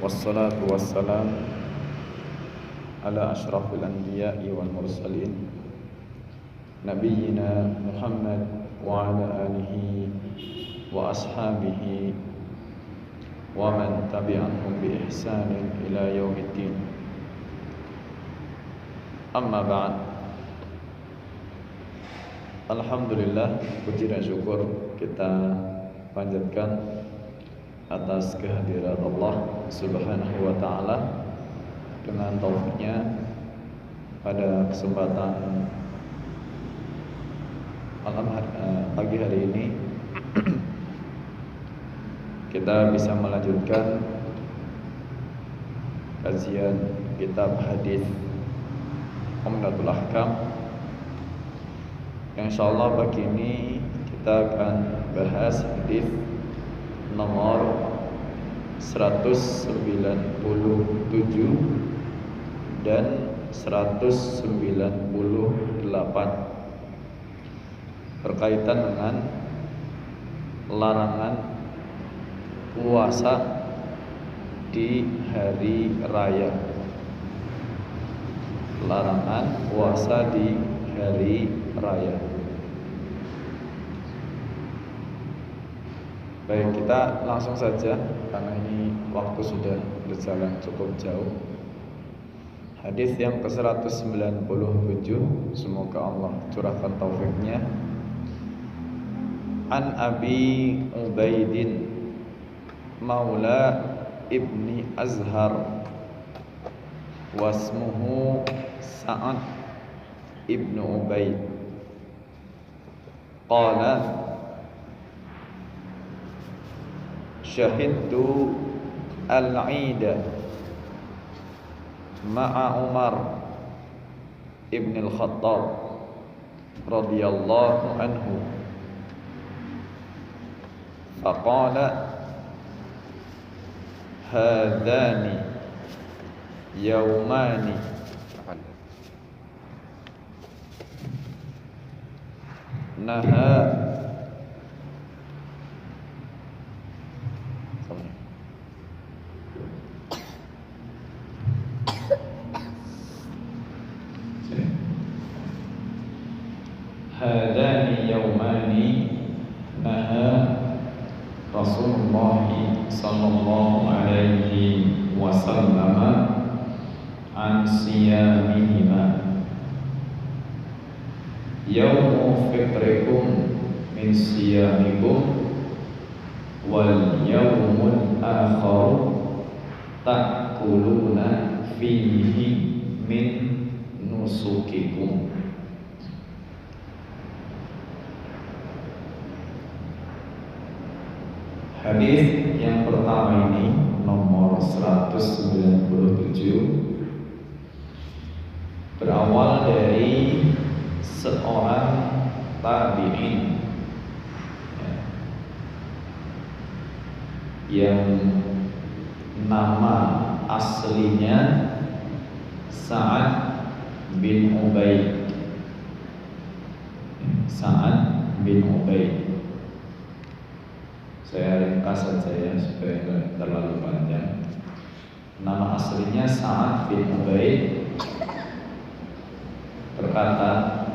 Wassalatu wassalam ala ashrafil anbiya'i wal mursalin Nabiyyina Muhammad wa ala alihi wa ashabihi wa man tabi'ahum bi ihsanin ila yaumiddin. Amma ba'd. Alhamdulillah, puji dan syukur kita panjatkan atas kehadiran Allah Subhanahu wa taala dengan taufiknya pada kesempatan pagi hari ini kita bisa melanjutkan kajian kitab hadis Umdatul Ahkam. Insyaallah pagi ini kita akan bahas hadis nomor 197 dan 198 berkaitan dengan larangan puasa di hari raya. Larangan puasa di hari raya. Baik, kita langsung saja karena ini waktu sudah berjalan cukup jauh. Hadis yang ke-197, semoga Allah curahkan taufiknya. An Abi Ubaidin Maula Ibni Azhar wasmuhu Sa'ad Ibnu Ubaid qala syahidtu al-Ida ma'a Umar ibn al-Khattab radhiyallahu anhu faqala hadani yawmani naha hadani yawmani naha Rasulullah sallallahu alaihi wasallam an siyamihima yawmu fitrikum min siyamikum wal yawmul akhar ta'kuluna fihi min nusukikum. Hadis yang pertama ini nomor 197 berawal dari seorang tabi'in yang nama aslinya Sa'ad bin Ubaid. Sa'ad bin Ubaid. Saya ringkas saja ya supaya tidak terlalu panjang. Nama aslinya Sa'ad bin Ubaid berkata,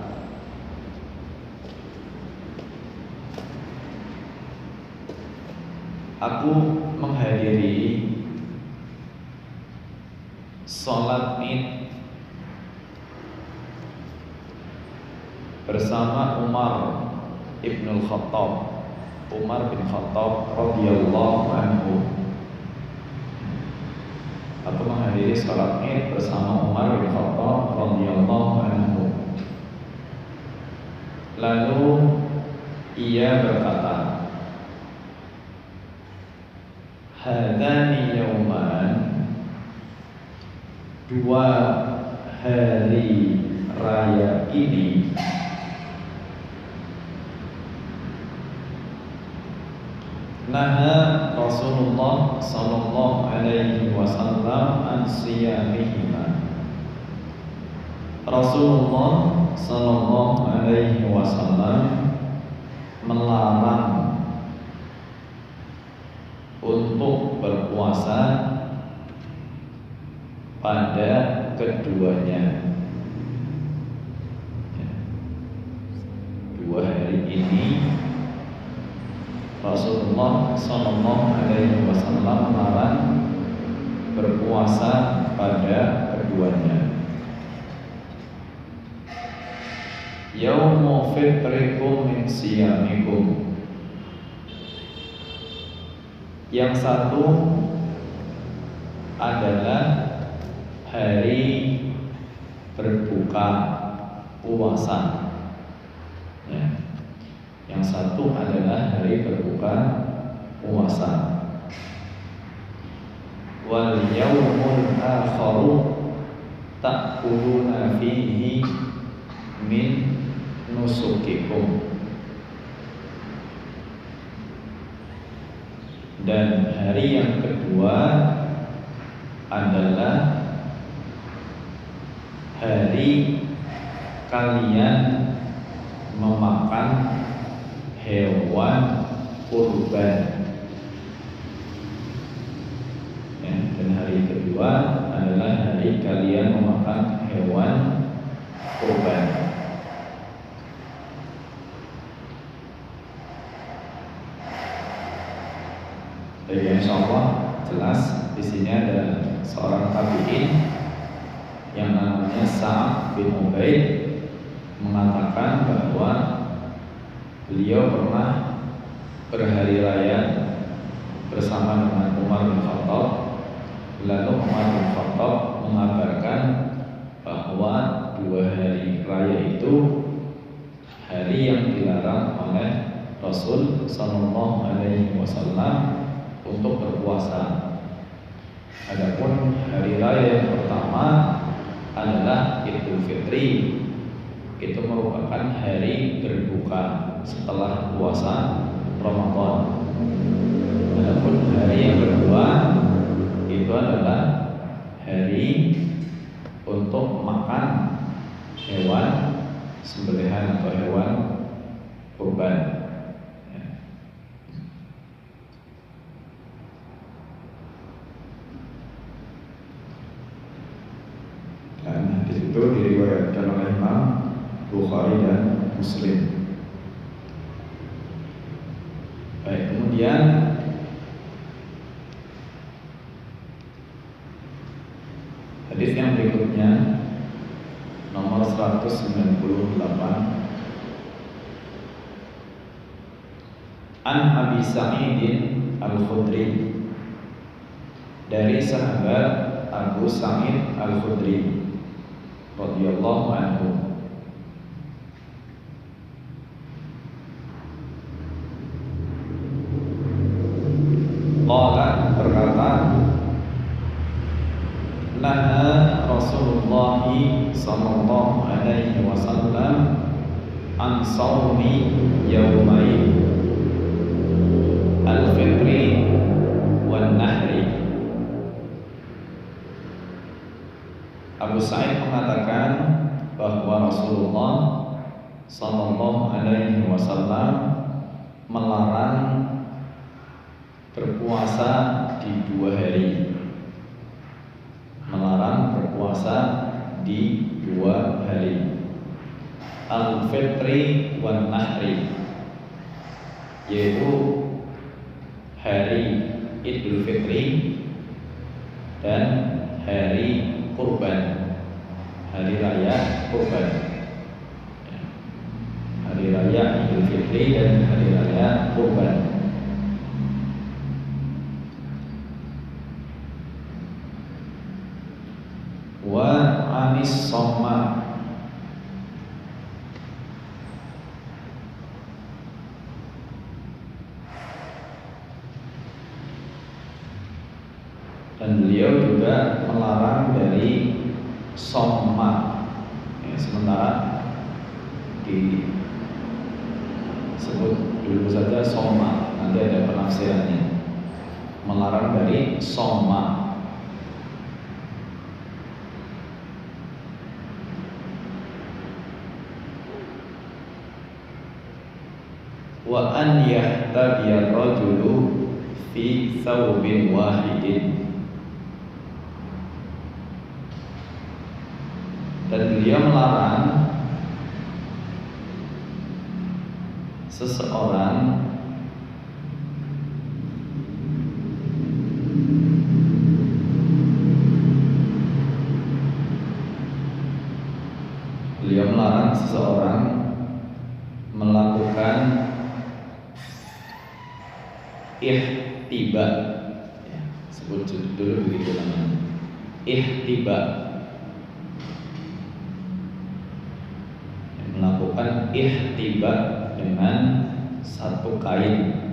aku menghadiri sholat Id bersama Umar ibn al-Khattab. Umar bin Khattab radhiyallahu anhu. Aku menghadiri salat Id bersama Umar bin Khattab radhiyallahu anhu. Lalu ia berkata, hadani yauman, dua hari raya ini naha Rasulullah sallallahu alaihi wasallam an siyamihima. Rasulullah sallallahu alaihi wasallam melarang untuk berpuasa pada keduanya. Dua hari ini Rasulullah SAW melarang berpuasa pada keduanya. Yaumu fitrikum min siyamikum. Yang satu adalah hari berbuka puasa. Ya. Yang satu adalah hari berbuka puasa. Wal yaumul akharu ta'kuluna fihi min nusukikum. Dan hari yang kedua adalah hari kalian memakan hewan kurban. Ya, dan hari kedua adalah hari kalian memakan hewan kurban. Jadi insyaallah jelas di sini ada seorang tabi'in yang namanya Sa'ad bin Ubaid mengatakan bahwa beliau pernah berhari raya bersama dengan Umar bin Khattab. Lalu Umar bin Khattab mengabarkan bahwa dua hari raya itu hari yang dilarang oleh Rasul Sallallahu Alaihi Wasallam untuk berpuasa. Adapun hari raya yang pertama adalah Idul Fitri. Itu merupakan hari berbuka setelah puasa Ramadan. Adapun hari yang kedua itu adalah hari untuk makan hewan sembelihan atau hewan kurban. Dan di situ diriwayatkan oleh Imam Bukhari dan Muslim. Baik, kemudian hadis yang berikutnya nomor 198. An Abi Sa'idin Al-Khudri, dari sahabat Abu Sa'id Al-Khudri radhiyallahu anhu. Qala, berkata, naha Rasulullah sallallahu alaihi wasallam an shaumi yaumain al-fitri wan nahri. Abu Sa'id mengatakan bahwa Rasulullah sallallahu alaihi wasallam melarang berpuasa di dua hari. Melarang berpuasa di dua hari. Al-Fitri wan Nahri, yaitu hari Idul Fitri dan hari kurban, hari raya kurban. Hari raya Idul Fitri dan hari raya kurban. Wa anis soma, dan beliau juga melarang dari soma. Ya, sementara disebut dulu saja soma, nanti ada penafsirannya. Melarang dari soma. Wa an yahtabiyar rajulu fi thawbin wahidin, Dan beliau melarang seseorang melakukan ihtiba, ya, sebut dulu begitu namanya, ihtiba, melakukan ihtiba dengan satu kain.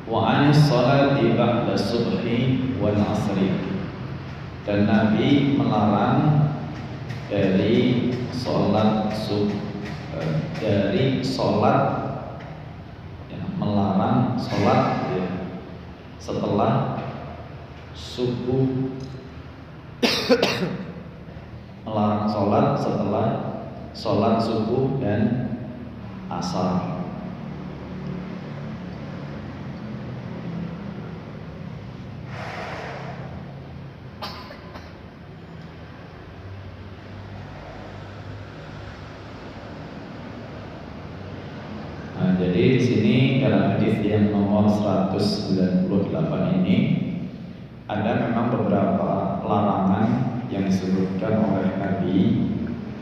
Wa anis salati ba'da subhi wal asri, dan Nabi melarang dari sholat ya, melarang sholat ya, setelah subuh, melarang sholat setelah sholat subuh dan asar. Jadi di sini dalam hadis yang nomor 198 ini ada memang beberapa larangan yang disebutkan oleh Nabi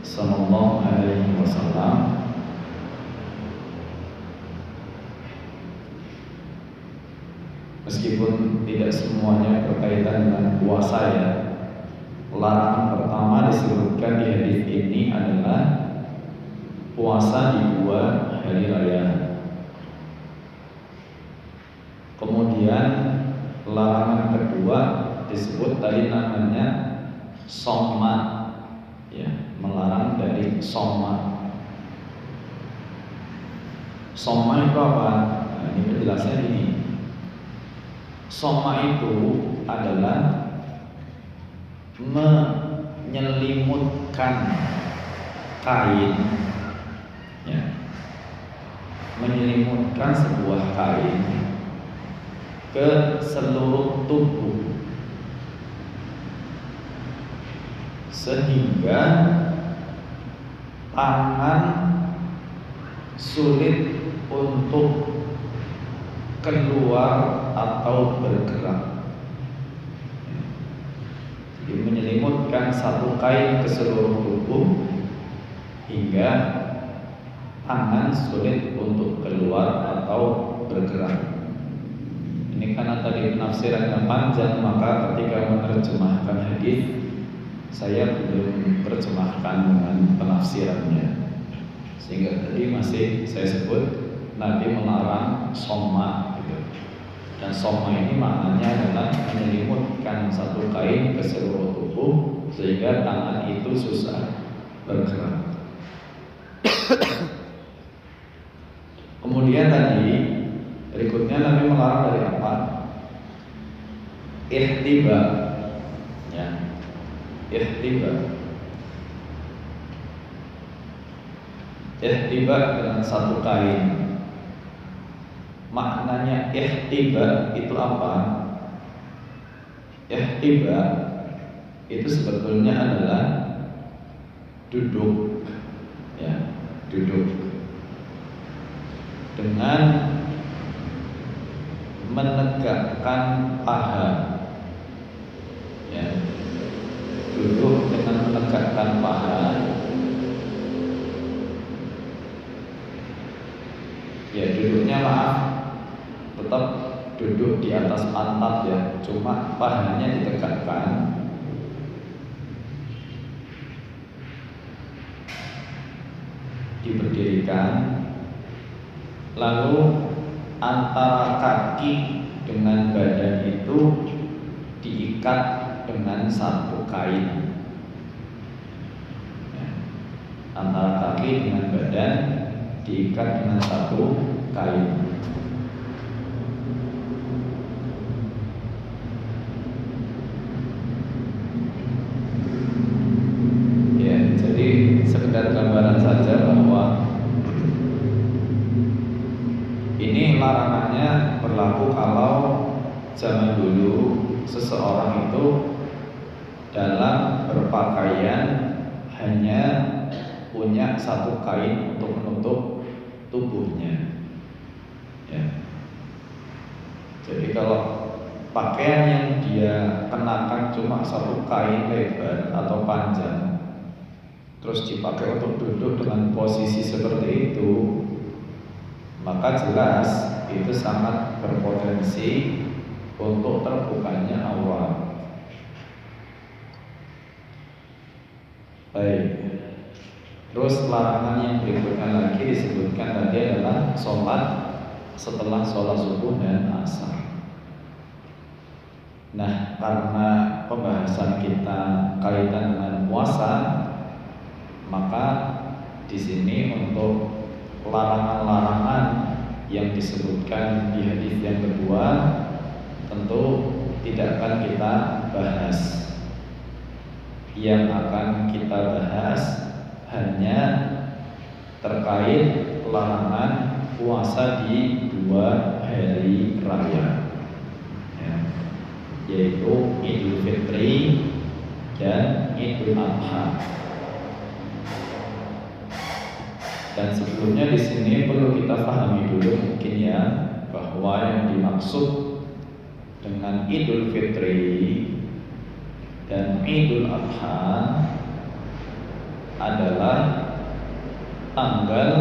Sallallahu Alaihi Wasallam. Meskipun tidak semuanya berkaitan dengan puasa ya. Larangan pertama disebutkan di hadis ini adalah puasa di 2 hari raya. Kemudian larangan kedua disebut tadi namanya soma, ya, melarang dari soma. Soma itu apa? Nah, ini penjelasannya ini. Soma itu adalah menyelimutkan kain, ya, menyelimutkan sebuah kain ke seluruh tubuh sehingga tangan sulit untuk keluar atau bergerak. Jadi menyelimutkan satu kain ke seluruh tubuh hingga tangan sulit untuk keluar atau bergerak. Ini karena tadi penafsirannya panjang, maka ketika menerjemahkan hadis saya belum terjemahkan dengan penafsirannya, sehingga tadi masih saya sebut Nabi melarang soma gitu. Dan soma ini maknanya adalah menyelimutkan satu kain ke seluruh tubuh sehingga tangan itu susah bergerak. Kemudian tadi berikutnya Nabi melarang dari apa? Ihtiba, ya, ihtiba. Ihtiba dengan satu kain. Maknanya ihtiba itu apa? Ihtiba itu sebetulnya adalah duduk, ya, duduk dengan menegakkan paha, ya, duduk dengan menegakkan paha, ya, duduknya maaf tetap duduk di atas pantat ya, cuma pahanya ditegakkan. Diberdirikan, lalu antara kaki dengan badan itu diikat dengan satu kain, ya. Antara kaki dengan badan diikat dengan satu kain. zaman dulu seseorang itu dalam berpakaian hanya punya satu kain untuk menutup tubuhnya. Ya. Jadi kalau pakaian yang dia kenakan cuma satu kain lebar atau panjang, terus dipakai untuk duduk dengan posisi seperti itu, maka jelas itu sangat berpotensi untuk terbukanya aurat. Baik. Terus larangan yang berikutnya lagi disebutkan tadi adalah sholat setelah sholat subuh dan asar. Nah, karena pembahasan kita kaitan dengan puasa, maka di sini untuk larangan-larangan yang disebutkan di hadis yang kedua tentu tidak akan kita bahas. Yang akan kita bahas hanya terkait larangan puasa di 2 hari raya, ya, yaitu Idul Fitri dan Idul Adha. Dan sebelumnya di sini perlu kita pahami dulu mungkin ya, bahwa yang dimaksud dengan Idul Fitri dan Idul Adha adalah tanggal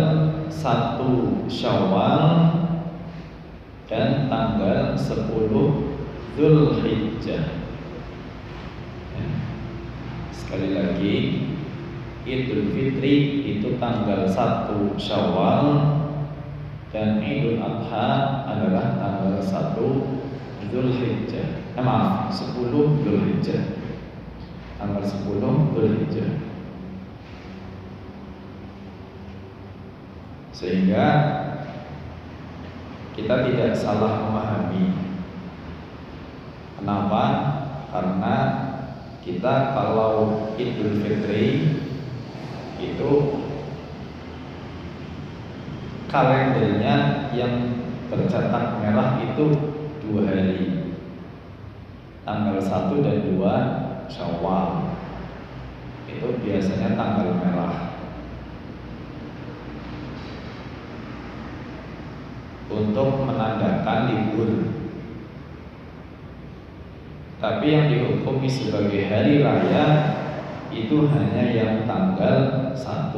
1 Syawal dan tanggal 10 Dzulhijjah. Ya. Sekali lagi, Idul Fitri itu tanggal 1 Syawal dan Idul Adha adalah tanggal 1 Dzulhijjah. 10 Dzulhijjah. Tanggal 10 Dzulhijjah. Sehingga kita tidak salah memahami. Kenapa? Karena kita kalau Idul Fitri itu kalendernya yang bercatak merah itu 2 hari, tanggal 1 dan 2 Syawal. Itu biasanya tanggal merah untuk menandakan libur. Tapi yang dihukumi sebagai hari raya itu hanya yang tanggal 1.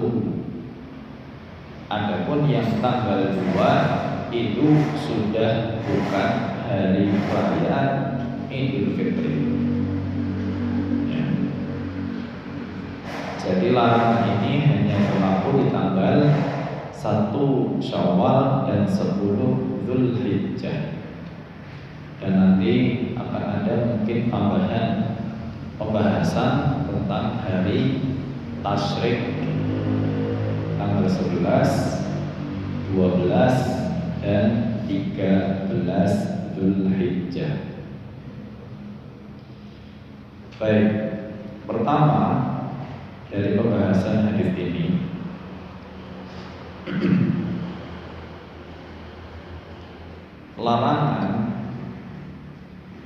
Adapun yang tanggal 2 itu sudah bukan hari raya Idul Fitri. Ya. Jadi larangan ini hanya berlaku di tanggal 1 Syawal dan 10 Dzulhijjah. Dan nanti akan ada mungkin pembahasan tentang hari tasyrik tanggal 11, 12 dan 13 Dzulhijjah. Baik, pertama dari pembahasan hadis ini larangan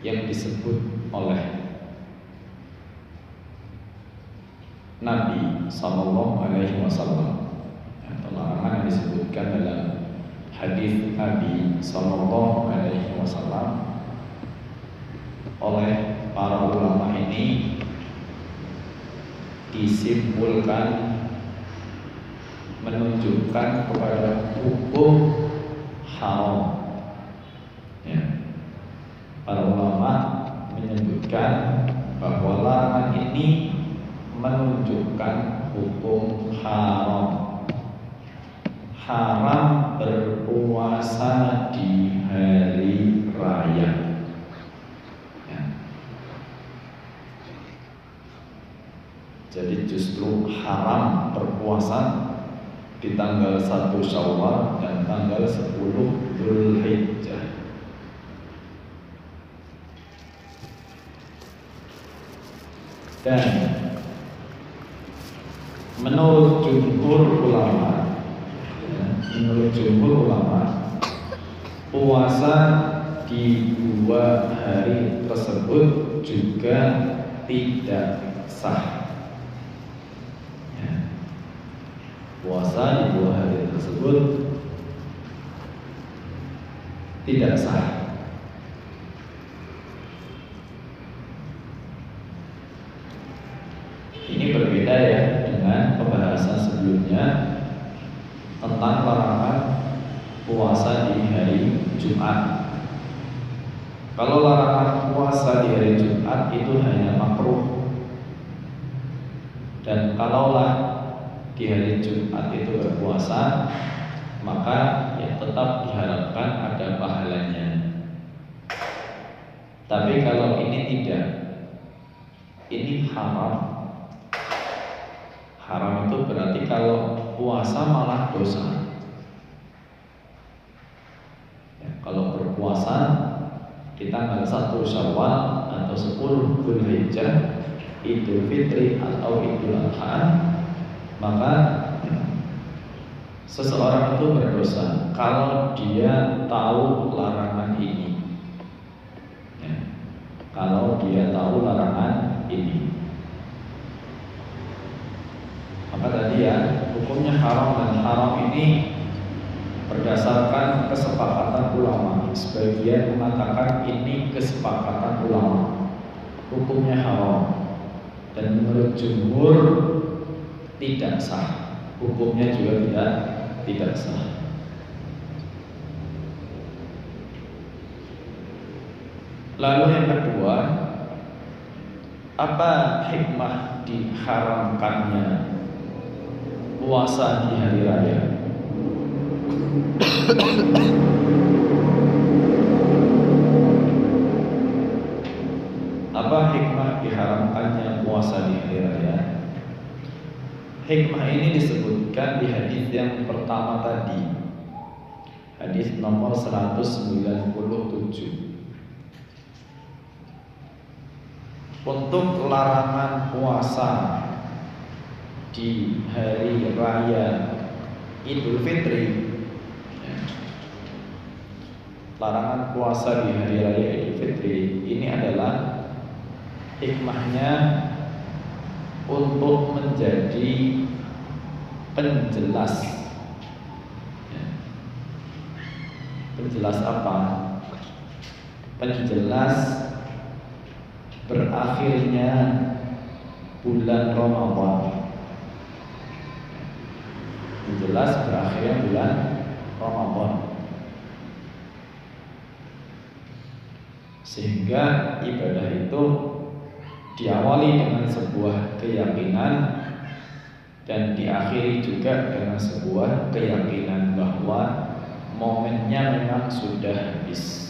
yang disebut oleh Nabi Sallallahu Alaihi Wasallam, atau larangan yang disebutkan dalam hadis Nabi Sallallahu Alaihi Wasallam oleh para ulama ini disimpulkan menunjukkan kepada hukum haram. Ya. Para ulama menyebutkan bahwa larangan ini menunjukkan hukum haram. Haram berpuasa di hari raya. Ya. Jadi justru haram berpuasa di tanggal 1 Syawal dan tanggal 10 Dzulhijjah. Dan menurut jumhur ulama, puasa di 2 hari tersebut juga tidak sah. Ya. Puasa di 2 hari tersebut tidak sah. Ini berbeda ya dengan pembahasan sebelumnya tentang larangan puasa di hari Jumat. Kalau larangan puasa di hari Jumat itu hanya makruh, dan kalaulah di hari Jumat itu berpuasa, maka ya tetap diharapkan ada pahalanya. Tapi kalau ini tidak, ini haram. Haram itu berarti kalau puasa malah dosa. Ya, kalau berpuasa di tanggal 1 Syawal atau 10 Dzulhijjah, Idul Fitri atau Idul Adha, maka seseorang itu berdosa kalau dia tahu larangan ini. Ya, kalau dia tahu larangan ini, maka tadi ya hukumnya haram, dan haram ini berdasarkan kesepakatan ulama. Sebagian mengatakan ini kesepakatan ulama, hukumnya haram, dan menurut jumhur tidak sah, hukumnya juga tidak sah. Lalu yang kedua, apa hikmah diharamkannya puasa di hari raya? Apa hikmah diharamkannya puasa di hari raya? Hikmah ini disebutkan di hadis yang pertama tadi, hadis nomor 197. Untuk larangan puasa di hari raya Idul Fitri, larangan puasa di hari raya Idul Fitri ini adalah hikmahnya untuk menjadi penjelas. Penjelas apa? Penjelas berakhirnya bulan Ramadan. Penjelas berakhirnya bulan Ramadan, sehingga ibadah itu diawali dengan sebuah keyakinan dan diakhiri juga dengan sebuah keyakinan bahwa momennya memang sudah habis.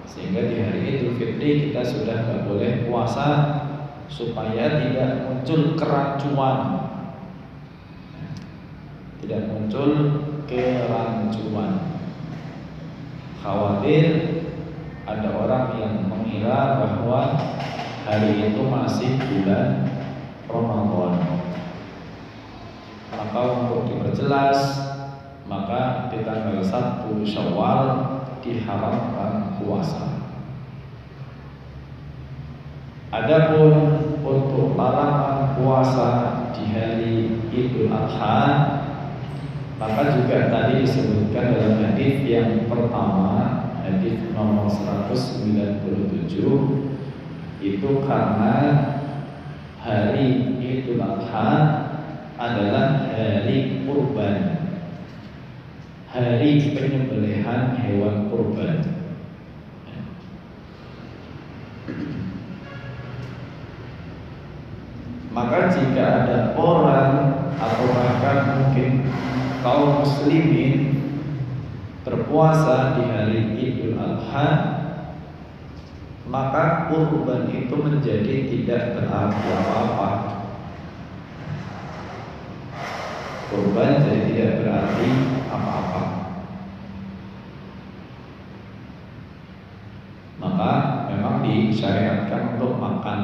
Sehingga di hari Idul Fitri kita sudah tidak boleh puasa supaya tidak muncul kerancuan, tidak muncul kerancuan. Khawatir ada orang yang mengira bahwa hari itu masih bulan Ramadan. Maka untuk diperjelas, maka di tanggal 1 Syawal diharamkan puasa. Adapun untuk larangan puasa di hari Idul Adha, maka juga tadi disebutkan dalam hadis yang pertama, hadis nomor 197, itu karena hari Idul Adha adalah hari kurban, hari penyembelihan hewan kurban. Maka jika ada orang atau bahkan mungkin kaum muslimin berpuasa di hari Idul Adha, maka kurban itu menjadi tidak berarti apa-apa. Kurban jadi tidak berarti apa-apa. Maka memang disyariatkan untuk makan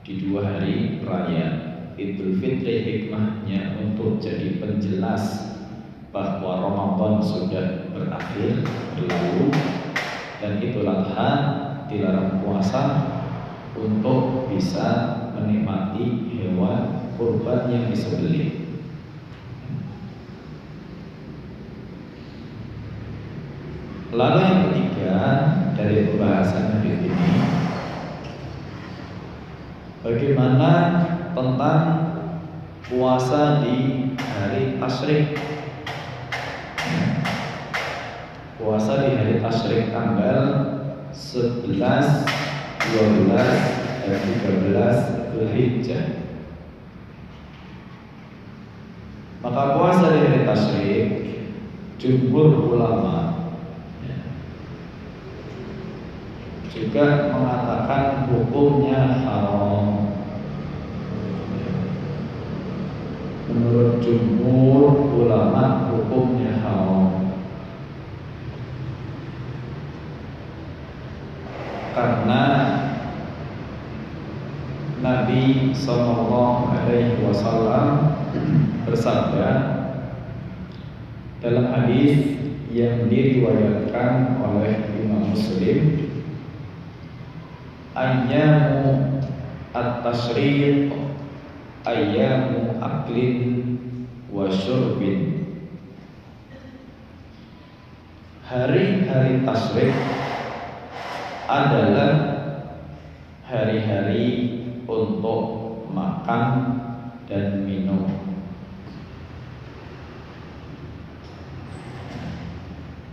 di 2 hari raya Idul Fitri. Hikmahnya untuk jadi penjelas bahwa Ramadan sudah berakhir, berlalu, dan Idul Adha dilarang puasa untuk bisa menikmati hewan kurban yang disembelih. Lalu yang ketiga dari pembahasan hadis ini, bagaimana tentang puasa di hari tasyrik. Puasa di hari tasyrik tanggal 11, 12, dan 13 Dzulhijjah. Maka puasa di hari tasyrik, jumhur ulama juga mengatakan hukumnya haram. Menurut jumhur ulama hukumnya haram, karena Nabi Sallallahu Alaihi Wasallam bersabda dalam hadis yang diriwayatkan oleh Imam Muslim, ayyamu at-tasyriq ayyamu aklin wa syurbin. Hari-hari tasyrik adalah hari-hari untuk makan dan minum.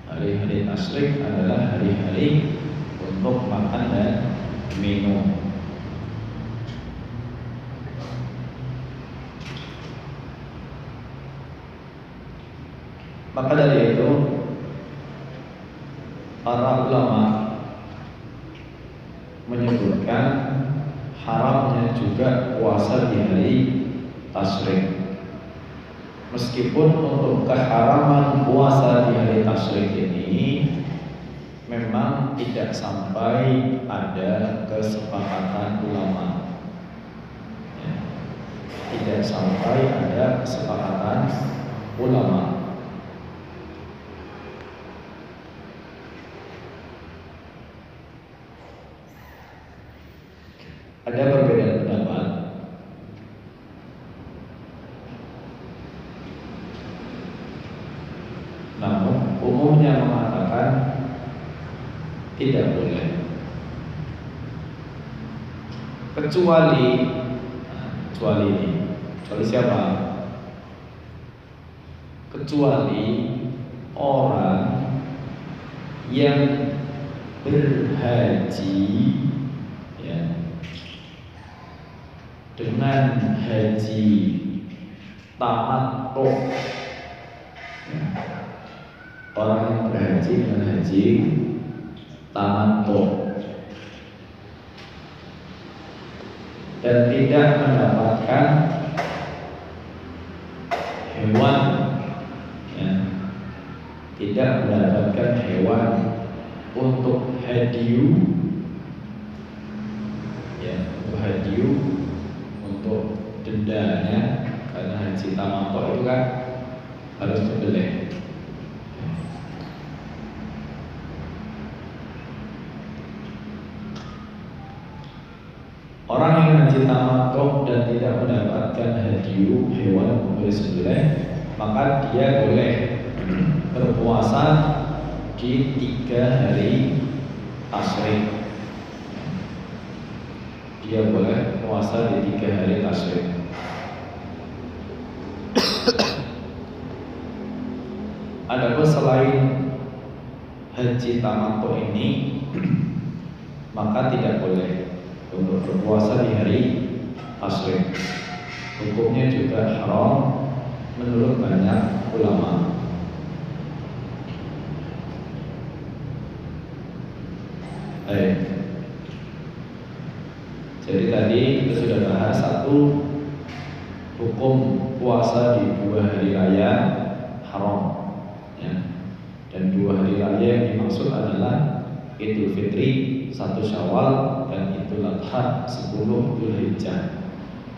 Hari-hari tasyrik adalah hari-hari untuk makan dan minum. Maka dari itu para ulama menyebutkan haramnya juga puasa di hari tasyrik. Meskipun untuk keharaman puasa di hari tasyrik ini memang tidak sampai ada kesepakatan ulama, ya, tidak sampai ada kesepakatan ulama. Ada perbedaan pendapat namun umumnya mengatakan tidak boleh, kecuali siapa? Kecuali orang yang berhaji, ya, dengan haji tamattu, ya. Orang yang berhaji dengan haji tamattu dan tidak mendapatkan hewan, ya, tidak mendapatkan hewan untuk hadiyu, ya, untuk hadiyu, untuk dendanya, karena haji tamattu itu kan harus disembelih. Orang yang haji tamattu dan tidak mendapatkan hadiyu, hewan untuk disembelih, maka dia boleh berpuasa di 3 hari tasyrik. Dia boleh puasa di 3 hari tasyrik. Adapun selain haji tamattu ini, maka tidak boleh untuk berpuasa di hari tasyrik. Hukumnya juga haram menurut banyak ulama. Jadi tadi kita sudah bahas satu, hukum puasa di 2 hari raya haram, ya. Dan 2 hari raya yang dimaksud adalah Idul Fitri 1 Syawal dan Idul Adha 10 Dzulhijjah.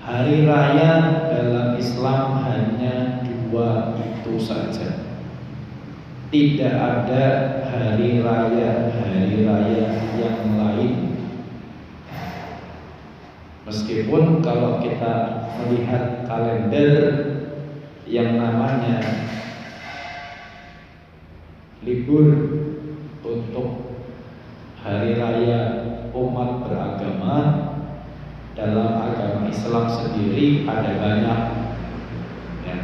Hari raya dalam Islam hanya 2 itu saja. tidak ada hari raya yang lain. Meskipun kalau kita melihat kalender yang namanya libur untuk hari raya umat beragama, dalam agama Islam sendiri ada banyak ya.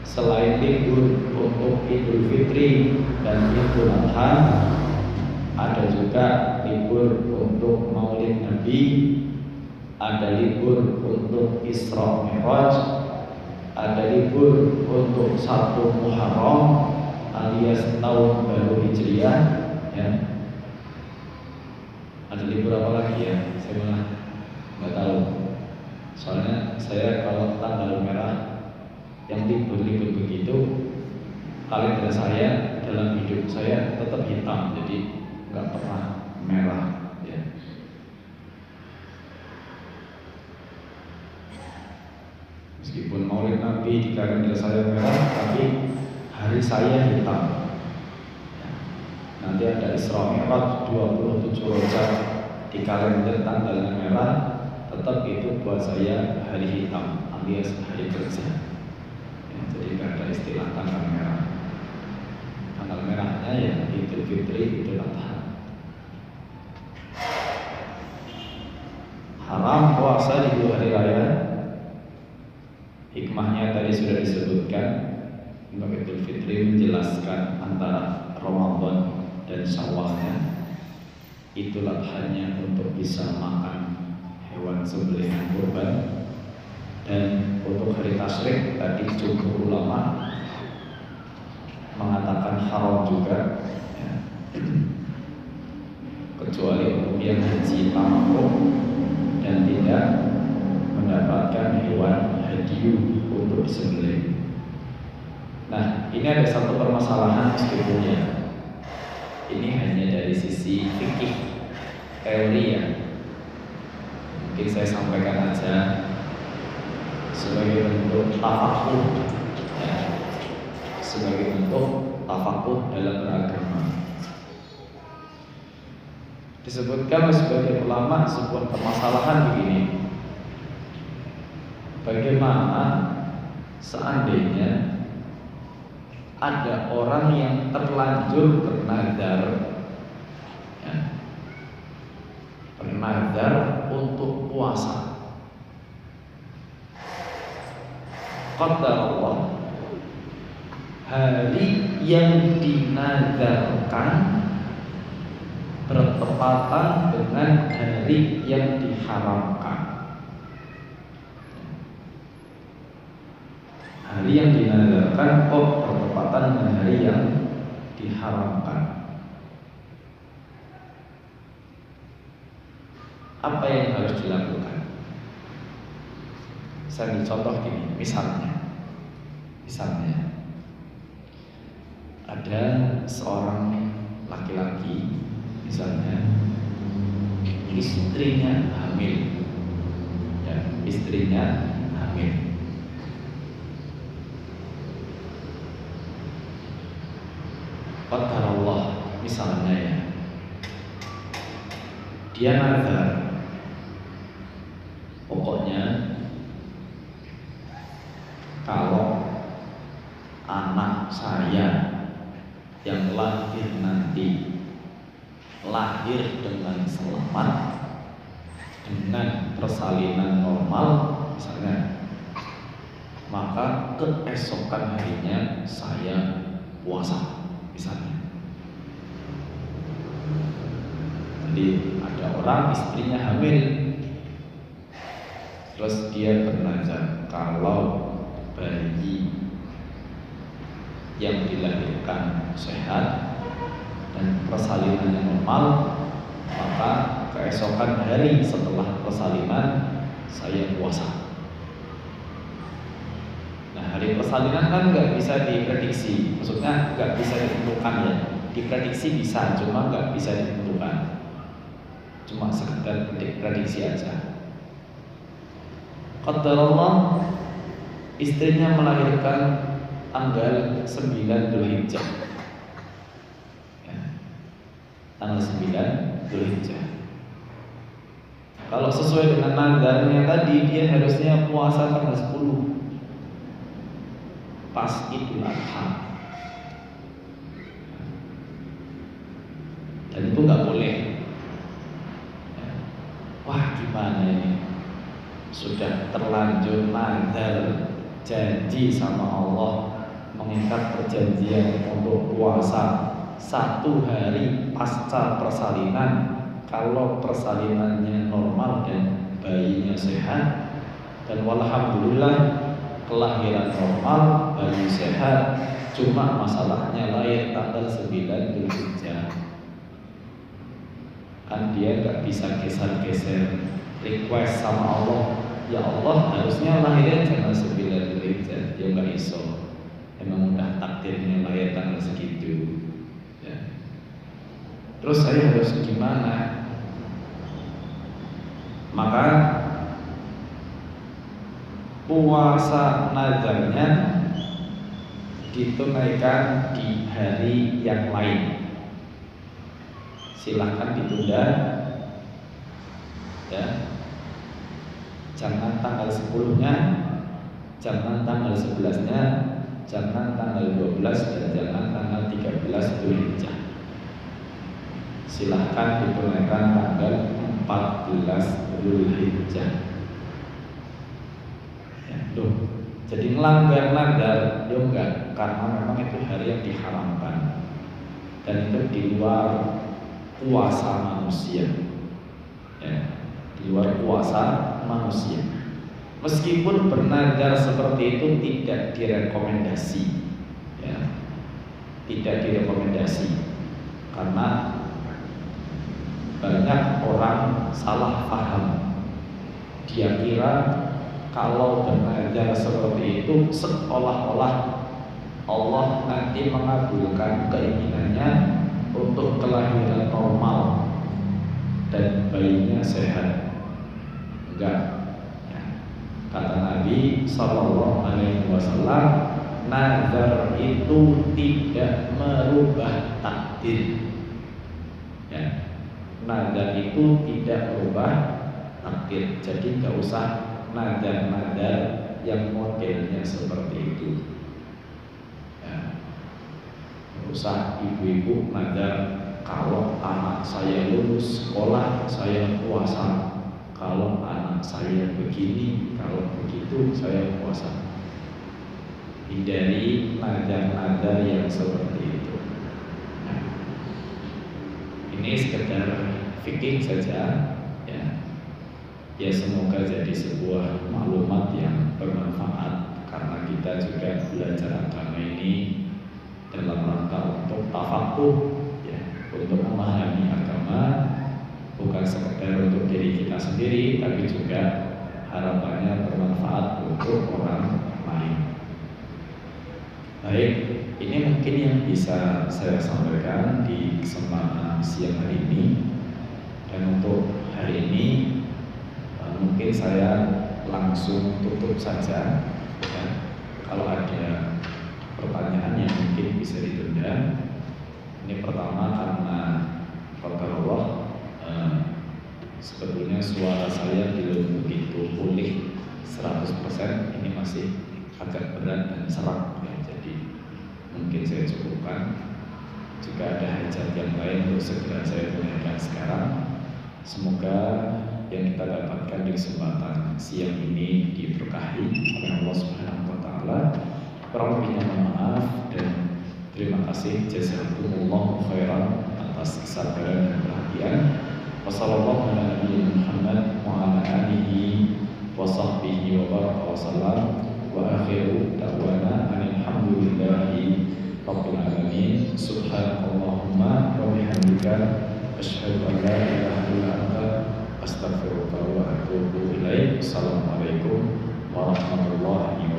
Selain libur untuk Idul Fitri dan Idul Adha, ada juga libur untuk Maulid Nabi, ada libur untuk Isra Mi'raj, ada libur untuk 1 Muharram alias tahun baru Hijriah ya. Ada libur apa lagi ya? Saya malah nggak tahu. Soalnya saya kalau tanggal merah yang libur-libur begitu, kalender saya dalam hidup saya tetap hitam, jadi nggak pernah merah ya. Meskipun Maulid Nabi di kalender saya merah, tapi hari saya hitam. Nanti ada Isra Mi'raj 27 Rajab di kalender tanggalnya merah, tetap itu buat saya hari hitam alias hari kerja. Jadi nggak ada istilah tanggal merah. Tanggal merahnya ya Idul Fitri, Idul Adha. Haram puasa di 2 hari raya. Hikmahnya tadi sudah disebutkan. Untuk Idul Fitri menjelaskan antara Ramadan dan Syawalnya. Idul Adha-nya untuk bisa makan hewan sembelihan kurban. Dan untuk hari tasyrik tadi jumhur ulama mengatakan haram juga ya. Kecuali untuk yang haji tamattu dan tidak mendapatkan hewan hadiyu untuk disembelih. Nah, ini ada satu permasalahan meskipun ya ini hanya dari sisi fikih teori ya. Mungkin saya sampaikan aja sebagai bentuk tafakuh ya, sebagai bentuk tafakuh dalam beragama. Disebutkan sebagai ulama sebuah permasalahan begini: bagaimana seandainya ada orang yang terlanjur bernazar ya, bernazar untuk puasa. Qadarullah, hari yang dinazarkan bertepatan dengan hari yang diharamkan. Hari yang dinazarkan kok bertepatan dengan hari yang diharamkan. Apa yang harus dilakukan? Saya ambil contoh gini, misalnya ada seorang laki-laki, misalnya istrinya hamil, ya, istrinya hamil. Qadarullah, misalnya ya, dia nazar, pokoknya kalau anak saya yang lahir nanti lahir dengan selamat, dengan persalinan normal misalnya, maka keesokan harinya saya puasa misalnya. Jadi ada orang istrinya hamil, terus dia bernazar kalau bayi yang dilahirkan sehat dan persalinannya normal, maka keesokan hari setelah persalinan saya puasa. Nah, hari persalinan kan nggak bisa diprediksi, maksudnya nggak bisa ditentukan ya. Diprediksi bisa, cuma nggak bisa ditentukan, cuma sekedar prediksi aja. Qadarullah, istrinya melahirkan tanggal 9 Dzulhijjah. tanggal 9 Dzulhijjah. Kalau sesuai dengan nadarnya tadi, dia harusnya puasa tanggal 10 pas Idul Adha. Dan itu nggak boleh. Wah, gimana ini? Sudah terlanjur nadar janji sama Allah, mengikat perjanjian untuk puasa 1 hari pasca persalinan. Kalau persalinannya normal dan bayinya sehat, dan walhamdulillah kelahiran normal, bayi sehat, cuma masalahnya lahir tanggal 9 Dzulhijjah. Kan dia nggak bisa geser-geser request sama Allah, ya Allah harusnya lahirnya tanggal 9 Dzulhijjah. Dia nggak iso, emang udah takdirnya lahir tanggal segitu ya. Terus saya harus gimana? Maka puasa nadarnya ditunaikan di hari yang lain. Silahkan ditunda ya. Jangan tanggal 10-nya, jangan tanggal 11-nya, jangan tanggal 12, dan jangan tanggal 13 Dzulhijjah. Silahkan ditunaikan tanggal 14 Dzulhijjah. Ya, jadi melanggar nadar, ya enggak, karena memang itu hari yang diharamkan dan itu di luar kuasa manusia. Ya, di luar kuasa manusia. Meskipun bernadar seperti itu tidak direkomendasi, ya, tidak direkomendasi, karena banyak orang salah paham. Dia kira kalau bernadar seperti itu seolah-olah Allah nanti mengabulkan keinginannya untuk kelahiran normal dan bayinya sehat. Enggak. Ya. Kata Nabi Sallallahu Alaihi Wasallam, nadar itu tidak merubah takdir. Ya. Nadar itu tidak merubah takdir. Jadi nggak usah nadar-nadar yang modelnya seperti itu. Ya. Nggak usah ibu-ibu nadar, kalau anak saya lulus sekolah saya puasa, kalau anak saya begini, kalau begitu saya puasa. Hindari nadar-nadar yang seperti itu. Nah, ini sekedar fikih saja, ya. Ya, semoga jadi sebuah maklumat yang bermanfaat, karena kita juga belajar agama ini dalam rangka untuk tafakuh, ya, untuk memahami agama, bukan sekedar untuk diri kita sendiri, tapi juga harapannya bermanfaat untuk orang lain. Baik, ini mungkin yang bisa saya sampaikan di kesempatan siang hari ini. Dan untuk hari ini mungkin saya langsung tutup saja, ya. Kalau ada pertanyaan yang mungkin bisa ditunda. Ini pertama karena Allah, sebetulnya suara saya belum begitu pulih 100%. Ini masih agak berat dan serak, ya. Jadi mungkin saya cukupkan. Jika ada hajat yang lain untuk segera saya tunaikan sekarang. Semoga yang kita dapatkan di kesempatan siang ini diberkahi oleh Allah Subhanahu wa taala. Kurang lebihnya mohon maaf, dan terima kasih jazakumullahu khairan atas kesabaran dan perhatian. Wassallallahu ala nabiyina Muhammad wa ala alihi wa sahbihi wa baraka wa sallam. Wa akhiru da'wana alhamdulillahi rabbil alamin. Subhanallahumma wa bihamdika asyhadu an la ilaha illa anta astaghfiruka wa atubu ilaik. Assalamualaikum warahmatullahi wabarakatuh.